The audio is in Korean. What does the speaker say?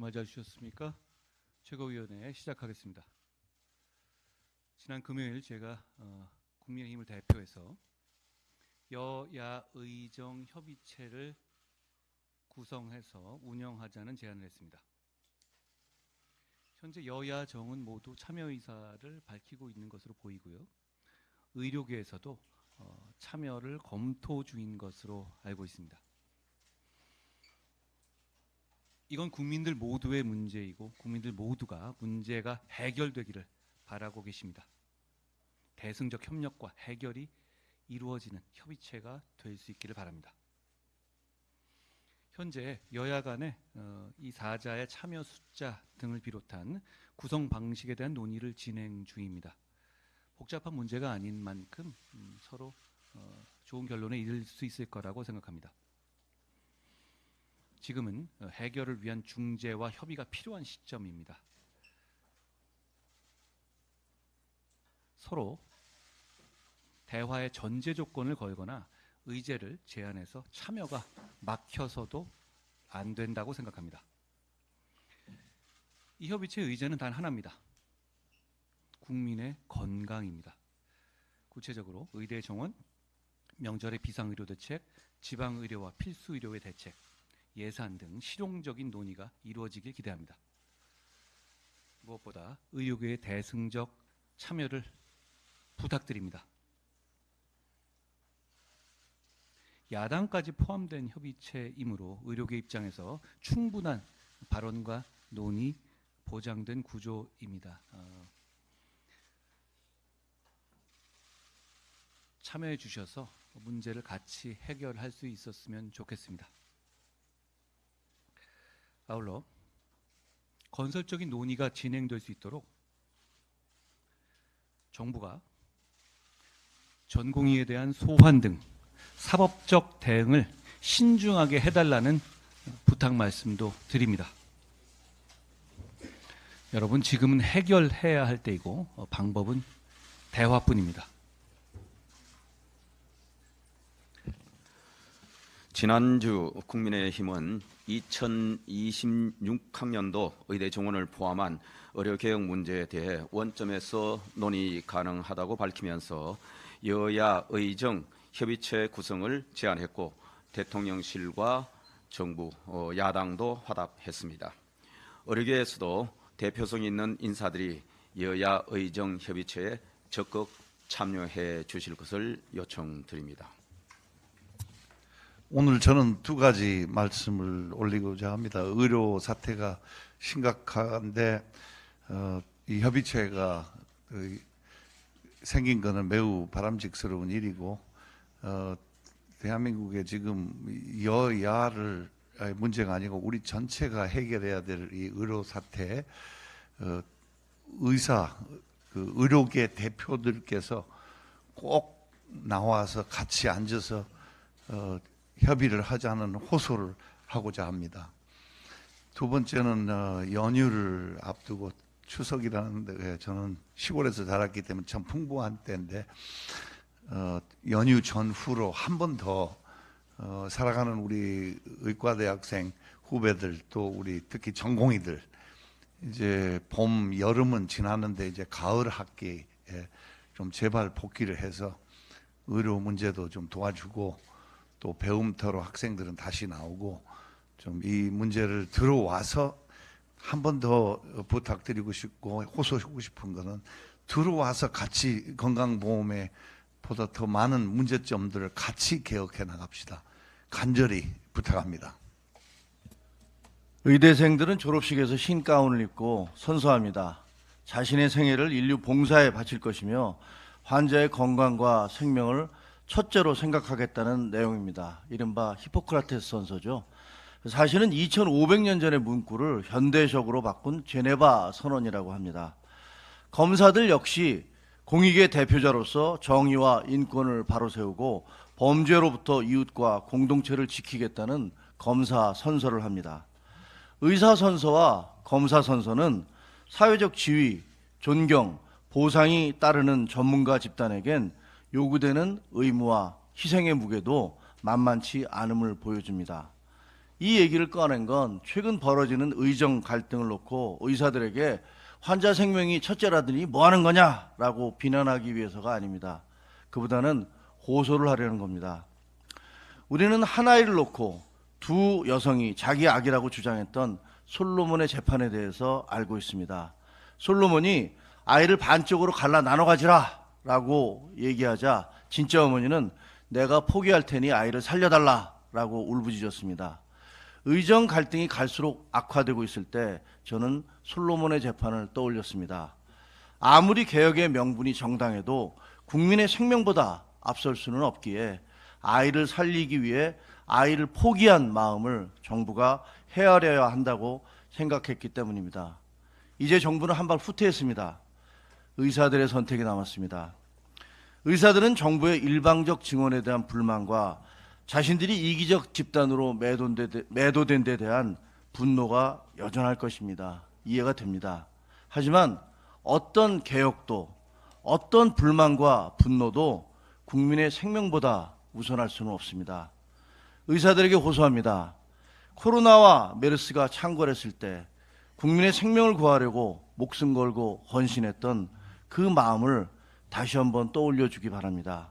주말 잘 쉬셨습니까? 최고위원회 시작하겠습니다. 지난 금요일 제가 국민의힘을 대표해서 여야 의정 협의체를 구성해서 운영하자는 제안을 했습니다. 현재 여야 정은 모두 참여 의사를 밝히고 있는 것으로 보이고요. 의료계에서도 참여를 검토 중인 것으로 알고 있습니다. 이건 국민들 모두의 문제이고 국민들 모두가 문제가 해결되기를 바라고 계십니다. 대승적 협력과 해결이 이루어지는 협의체가 될 수 있기를 바랍니다. 현재 여야 간에 이 사자의 참여 숫자 등을 비롯한 구성 방식에 대한 논의를 진행 중입니다. 복잡한 문제가 아닌 만큼 서로 좋은 결론에 이를 수 있을 거라고 생각합니다. 지금은 해결을 위한 중재와 협의가 필요한 시점입니다. 서로 대화의 전제 조건을 걸거나 의제를 제안해서 참여가 막혀서도 안 된다고 생각합니다. 이 협의체의 의제는 단 하나입니다. 국민의 건강입니다. 구체적으로 의대 정원, 명절의 비상의료 대책, 지방의료와 필수의료의 대책, 예산 등 실용적인 논의가 이루어지길 기대합니다. 무엇보다 의료계의 대승적 참여를 부탁드립니다. 야당까지 포함된 협의체이므로 의료계 입장에서 충분한 발언과 논의 보장된 구조입니다. 참여해 주셔서 문제를 같이 해결할 수 있었으면 좋겠습니다. 아울러 건설적인 논의가 진행될 수 있도록 정부가 전공의에 대한 소환 등 사법적 대응을 신중하게 해달라는 부탁 말씀도 드립니다. 여러분, 지금은 해결해야 할 때이고 방법은 대화뿐입니다. 지난주 국민의힘은 2026학년도 의대 정원을 포함한 의료개혁 문제에 대해 원점에서 논의 가능하다고 밝히면서 여야 의정 협의체 구성을 제안했고 대통령실과 정부, 야당도 화답했습니다. 의료계에서도 대표성 있는 인사들이 여야 의정 협의체에 적극 참여해 주실 것을 요청드립니다. 오늘 저는 두 가지 말씀을 올리고자 합니다. 의료 사태가 심각한데 이 협의체가 생긴 것은 매우 바람직스러운 일이고 대한민국에 지금 여야를 문제가 아니고 우리 전체가 해결해야 될 이 의료 사태 의료계 대표들께서 꼭 나와서 같이 앉아서 협의를 하자는 호소를 하고자 합니다. 두 번째는 연휴를 앞두고 추석이라는데 저는 시골에서 자랐기 때문에 참 풍부한 때인데 연휴 전후로 한 번 더 살아가는 우리 의과대학생 후배들 또 우리 특히 전공의들 이제 봄, 여름은 지났는데 이제 가을 학기에 좀 제발 복귀를 해서 의료 문제도 좀 도와주고 또 배움터로 학생들은 다시 나오고 좀 이 문제를 들어와서 한 번 더 부탁드리고 싶고 호소하고 싶은 것은 들어와서 같이 건강보험에 보다 더 많은 문제점들을 같이 개혁해 나갑시다. 간절히 부탁합니다. 의대생들은 졸업식에서 흰 가운을 입고 선서합니다. 자신의 생애를 인류 봉사에 바칠 것이며 환자의 건강과 생명을 첫째로 생각하겠다는 내용입니다. 이른바 히포크라테스 선서죠. 사실은 2500년 전의 문구를 현대적으로 바꾼 제네바 선언이라고 합니다. 검사들 역시 공익의 대표자로서 정의와 인권을 바로 세우고 범죄로부터 이웃과 공동체를 지키겠다는 검사 선서를 합니다. 의사 선서와 검사 선서는 사회적 지위, 존경, 보상이 따르는 전문가 집단에겐 요구되는 의무와 희생의 무게도 만만치 않음을 보여줍니다. 이 얘기를 꺼낸 건 최근 벌어지는 의정 갈등을 놓고 의사들에게 환자 생명이 첫째라더니 뭐 하는 거냐라고 비난하기 위해서가 아닙니다. 그보다는 호소를 하려는 겁니다. 우리는 한 아이를 놓고 두 여성이 자기 아기라고 주장했던 솔로몬의 재판에 대해서 알고 있습니다. 솔로몬이 아이를 반쪽으로 갈라 나눠 가지라 라고 얘기하자 진짜 어머니는 내가 포기할 테니 아이를 살려달라 라고 울부짖었습니다. 의정 갈등이 갈수록 악화되고 있을 때 저는 솔로몬의 재판을 떠올렸습니다. 아무리 개혁의 명분이 정당해도 국민의 생명보다 앞설 수는 없기에 아이를 살리기 위해 아이를 포기한 마음을 정부가 헤아려야 한다고 생각했기 때문입니다. 이제 정부는 한 발 후퇴했습니다. 의사들의 선택이 남았습니다. 의사들은 정부의 일방적 증언에 대한 불만과 자신들이 이기적 집단으로 매도된 데 대한 분노가 여전할 것입니다. 이해가 됩니다. 하지만 어떤 개혁도 어떤 불만과 분노도 국민의 생명보다 우선할 수는 없습니다. 의사들에게 호소합니다. 코로나와 메르스가 창궐했을 때 국민의 생명을 구하려고 목숨 걸고 헌신했던 그 마음을 다시 한번 떠올려 주기 바랍니다.